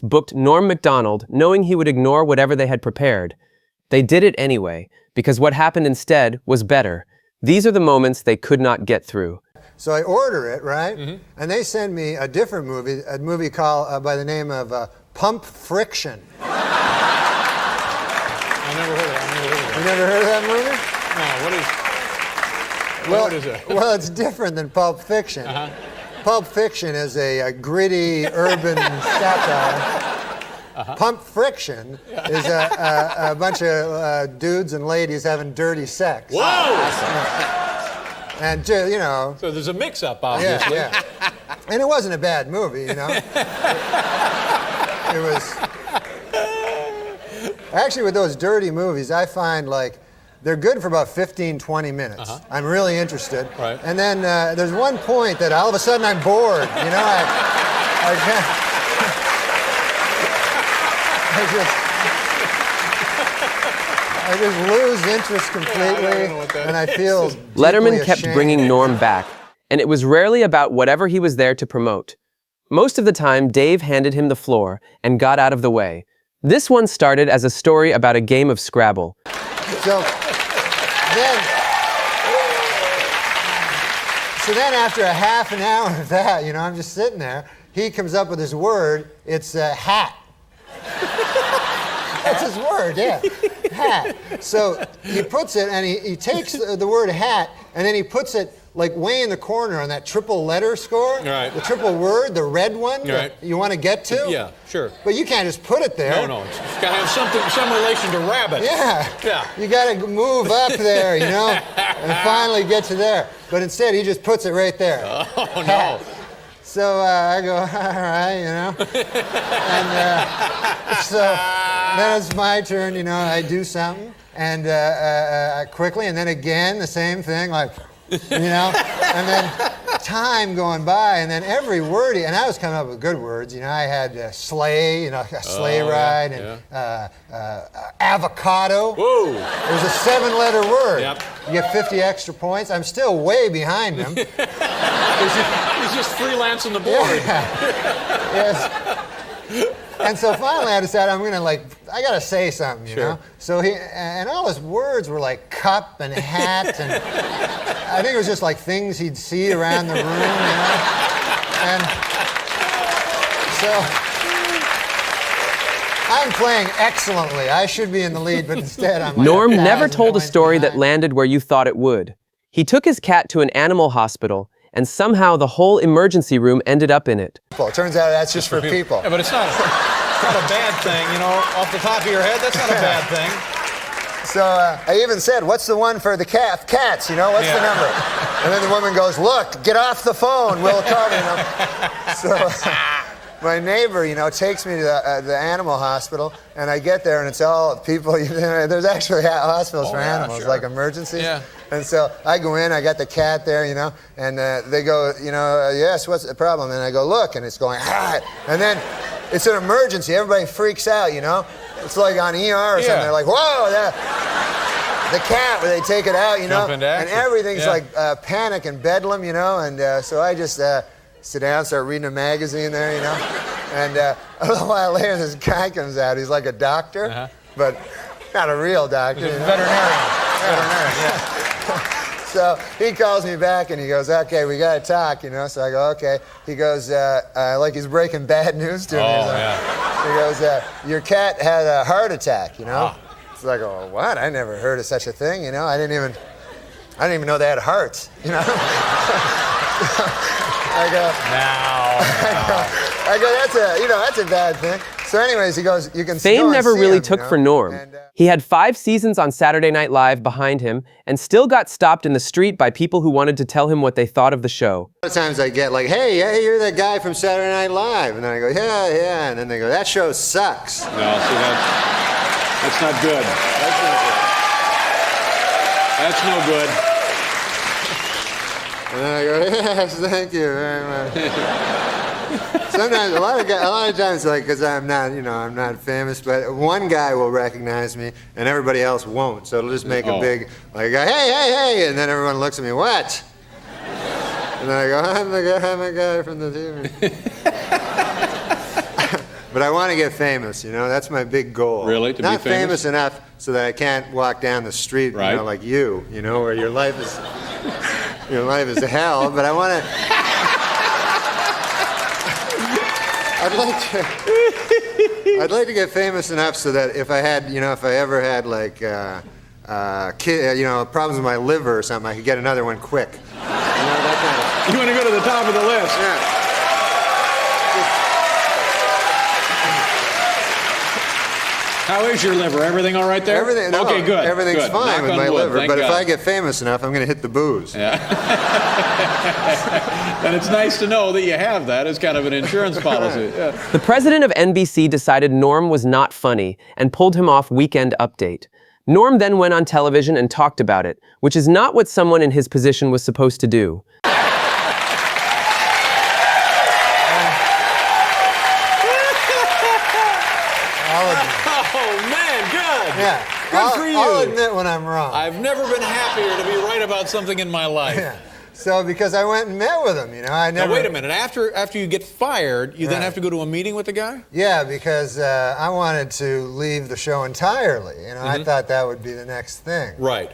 booked Norm Macdonald, knowing he would ignore whatever they had prepared. They did it anyway, because what happened instead was better. These are the moments they could not get through. So I order it, right? And they send me a different movie, a movie called by the name of Pump Friction. I never heard of it. You never heard of that movie? No, what is it? Well, it's different than Pulp Fiction. Pulp Fiction is a gritty urban satire. Pump Friction is a bunch of dudes and ladies having dirty sex. Whoa! And, you know. So there's a mix-up, obviously. Yeah. And it wasn't a bad movie, you know. It was. Actually, with those dirty movies, I find like they're good for about 15, 20 minutes. I'm really interested. Right. And then there's one point that all of a sudden I'm bored. You know, I just lose interest completely, and I feel Letterman kept ashamed. bringing Norm back, and it was rarely about whatever he was there to promote. Most of the time, Dave handed him the floor and got out of the way. This one started as a story about a game of Scrabble. So then after a half an hour of that, you know, I'm just sitting there, he comes up with his word, it's hat. That's his word, yeah, hat. So he puts it, and he takes the word hat, and then he puts it like way in the corner on that triple letter score. Right. The triple word, the red one Right. that you want to get to. Yeah, sure. But you can't just put it there. No, it's got to have some relation to rabbit. Yeah. You got to move up there, you know, and finally get to there. But instead, he just puts it right there. Oh, no. So I go, all right, you know. And so then it's my turn, you know, I do something, and quickly, and then again, the same thing, like, you know, and then time going by, and then every word, and I was coming up with good words, you know, I had sleigh, you know, a sleigh ride, and avocado. Whoa. It was a 7-letter word. Yep. You get 50 extra points. I'm still way behind him. He's just freelancing the board. Yes. And so finally I decided I'm going to I got to say something, you know? So and all his words were like cup and hat, and I think it was just like things he'd see around the room, you know? And so I'm playing excellently. I should be in the lead, but instead I'm like Norm never 1,000 told a points story that behind. landed where you thought it would. He took his cat to an animal hospital, and somehow the whole emergency room ended up in it. It turns out that's just for people. Yeah, but it's not a bad thing, you know, off the top of your head, that's not a bad thing. So I even said, what's the one for the cats, you know, what's the number? And then the woman goes, look, get off the phone, Will Carter, you know. So my neighbor, you know, takes me to the animal hospital, and I get there, and it's all people, there's actually hospitals for animals, like emergencies. Yeah. And so I go in, I got the cat there, you know, and they go, you know, yes, what's the problem? And I go, look, and it's going, ah, and then it's an emergency. Everybody freaks out, you know. It's like on ER or something. They're like, whoa, the cat, where they take it out, you know, Jump into and action. everything's like panic and bedlam, you know, and so I just sit down, start reading a magazine there, you know, and a little while later this guy comes out. He's like a doctor, but not a real doctor. He's a you know? veterinarian. So he calls me back and he goes, okay, we got to talk, you know. So I go, okay. He goes, like he's breaking bad news to me. He goes, your cat had a heart attack, you know. So I go, what? I never heard of such a thing, you know. I didn't even know they had hearts, you know. I go, that's a bad thing. So anyways, he goes, you can go Fame and never see really him, took you know? for Norm. And, He had 5 seasons on Saturday Night Live behind him and still got stopped in the street by people who wanted to tell him what they thought of the show. a lot of times I get like, hey, you're that guy from Saturday Night Live. And then I go, yeah. And then they go, that show sucks. No, see, that's not good. That's no good. And then I go, yes, thank you very much. Sometimes, a lot of times, like, because I'm not famous, but one guy will recognize me and everybody else won't. So it'll just make a big, like, hey, and then everyone looks at me, what? And then I go, I'm the guy from the TV. But I want to get famous, you know. That's my big goal. Really? To be Not famous? enough so that I can't walk down the street, Right. you know, like you know, where your life is hell. But I want to. I'd like to get famous enough so that if I ever had like, problems with my liver or something, I could get another one quick. You know, that kind of. You want to go to the top of the list? Yeah. How is your liver? Everything all right there? Everything. No, okay, good. Everything's good. fine Knock with on my wood. liver. Thank But if God. I get famous enough, I'm going to hit the booze. And it's nice to know that you have that as kind of an insurance policy. Yeah. The president of NBC decided Norm was not funny and pulled him off Weekend Update. Norm then went on television and talked about it, which is not what someone in his position was supposed to do. Oh, man, good. Yeah. Good for you. I'll admit when I'm wrong. I've never been happier to be right about something in my life. Yeah. So because I went and met with him, you know, I never. Now, wait a minute. After you get fired, you then Right. have to go to a meeting with the guy? Yeah, because I wanted to leave the show entirely. You know, I thought that would be the next thing. Right.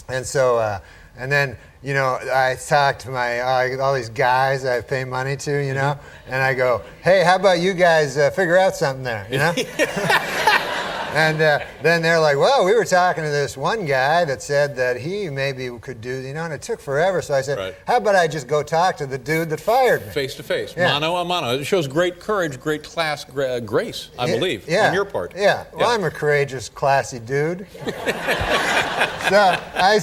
And so, and then, you know, I talked to all these guys I pay money to, you know, and I go, hey, how about you guys figure out something there, you know? And then they're like, well, we were talking to this one guy that said that he maybe could do, you know, and it took forever. So I said, Right. how about I just go talk to the dude that fired me? Face to face, Yeah. mano a mano. It shows great courage, great class, grace, I believe, Yeah. on your part. Yeah. Well, I'm a courageous, classy dude. So I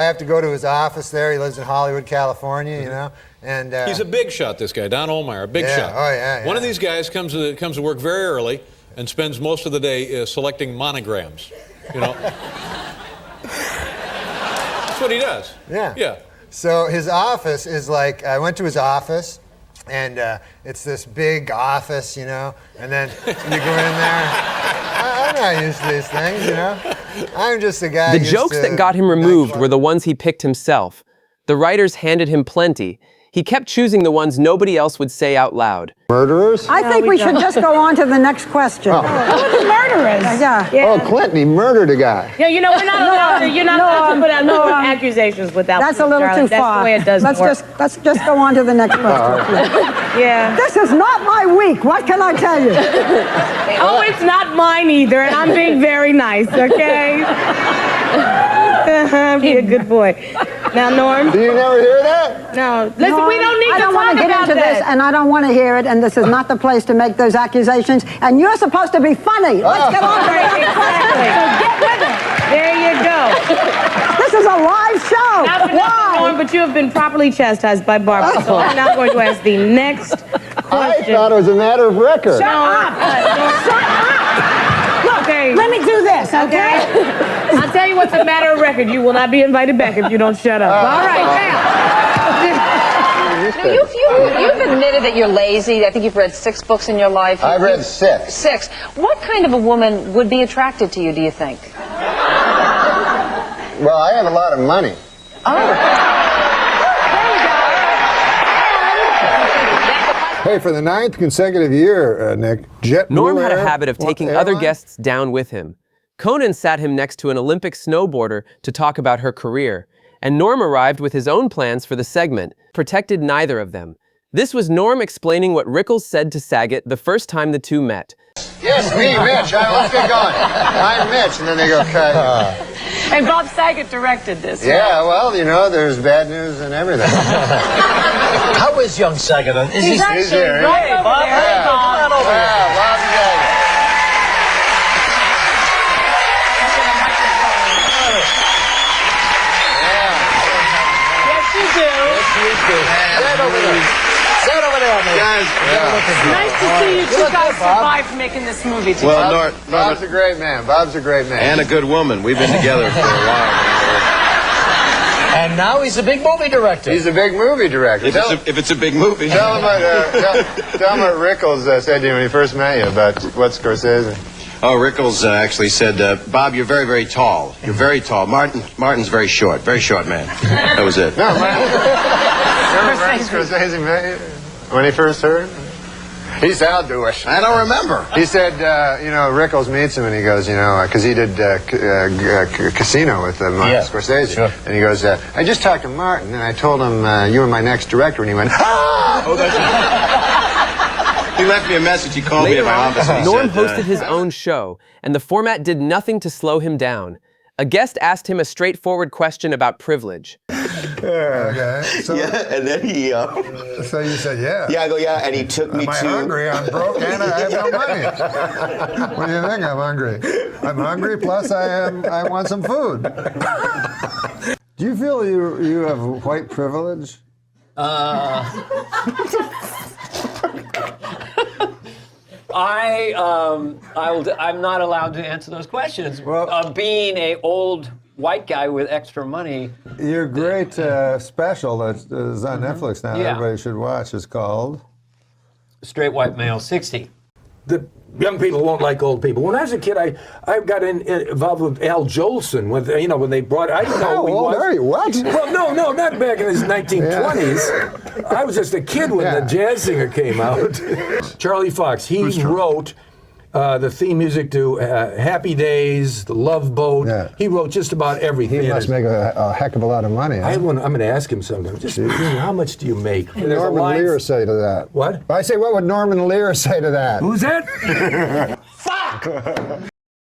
have to go to his office there. He lives in Hollywood, California, you know. And He's a big shot, this guy, Don Olmeyer, a big Yeah. shot. Oh, yeah, One yeah. of these guys comes to work very early and spends most of the day selecting monograms. You know, that's what he does. Yeah. Yeah. So his office is like, I went to his office, and it's this big office, you know, and then you go in there. I'm not used to these things, you know. I'm just a guy. The used jokes to that got him removed nightclub. were the ones he picked himself. The writers handed him plenty. He kept choosing the ones nobody else would say out loud. Murderers? I think we should just go on to the next question. Murderers. Yeah. Oh, Clinton, he murdered a guy. Yeah, you know, we're not allowed to, you're not allowed to put out no accusations without That's a proof, little darling. too far. That's the way it does let's work. let's just go on to the next question. please. Yeah. This is not my week. What can I tell you? Oh, it's not mine either, and I'm being very nice, okay? Be a good boy. Now, Norm. Do you never hear that? No. Listen, No, we don't need I to don't talk want to get about into this. this, and I don't want to hear it, and this is not the place to make those accusations. And you're supposed to be funny. Let's get on to the Right, next question. So get with it. There you go. This is a live show. Not for nothing, Norm, but you have been properly chastised by Barbara. So I'm now going to ask the next question. it was a matter of record. Shut up! Look, Okay. let me do this, okay? I'll tell you what's a matter of record. You will not be invited back if you don't shut up. All right, now. You've admitted that you're lazy. I think you've read 6 books in your life. I've read 6. 6. What kind of a woman would be attracted to you, do you think? Well, I have a lot of money. Hey, for the 9th consecutive year, Nick, JetBlue Norm had a Air- habit of taking airline? other guests down with him. Conan sat him next to an Olympic snowboarder to talk about her career, and Norm arrived with his own plans for the segment, protected neither of them. This was Norm explaining what Rickles said to Saget the first time the two met. Yes, me, Mitch. Let's get going. I'm Mitch. And then they go, cut. And Bob Saget directed this. Yeah, well, you know, there's bad news and everything. How is young Saget? Is he actually here. right over Bob, there. hey, come on over here. Yeah, Bob Saget. Yes, you do. Stand over there. Stand over there, mate. Guys, Nice to see you two guys survived making this movie together. Well, Bob's a great man. Bob's a great man. and a good woman. We've been together for a while. And now he's a big movie director. He's a big movie director. If it's a big movie. Tell him what Rickles said to you when he first met you about what Scorsese. Oh, Rickles actually said, Bob, you're very, very tall. You're very tall. Martin's very short man. That was it. No, Remember Scorsese met you when he first heard? He said, I'll do it. I don't remember. He said, Rickles meets him and he goes, because he did Casino with Martin Scorsese. Sure. And he goes, I just talked to Martin and I told him you were my next director. And he went, ah! Oh, that's He left me a message. He called me at Later my on, office. And he Norm said, hosted his own show, and the format did nothing to slow him down. A guest asked him a straightforward question about privilege. Okay. So, and then he. so you said, yeah. Yeah, I go, yeah, and he took me Am I to. hungry? I'm broke and I have no money. What do you think? I'm hungry. I'm hungry. Plus, I want some food. Do you feel you have white privilege? I'm not allowed to answer those questions. Well, being a old white guy with extra money. Your great special that is on Netflix now, Yeah. everybody should watch, is called Straight White Male 60. The young people won't like old people. When I was a kid, I got involved with Al Jolson. When they brought, I didn't know How who he old was. are you? What? Well, no, not back in his 1920s. I was just a kid when the jazz singer came out. Charlie Fox. He wrote the theme music to Happy Days, The Love Boat. Yeah. He wrote just about everything. He must make a heck of a lot of money. Huh? I'm going to ask him sometime. Just how much do you make? What would Norman Lear say to that? What? I say, what would Norman Lear say to that? Who's that? Fuck!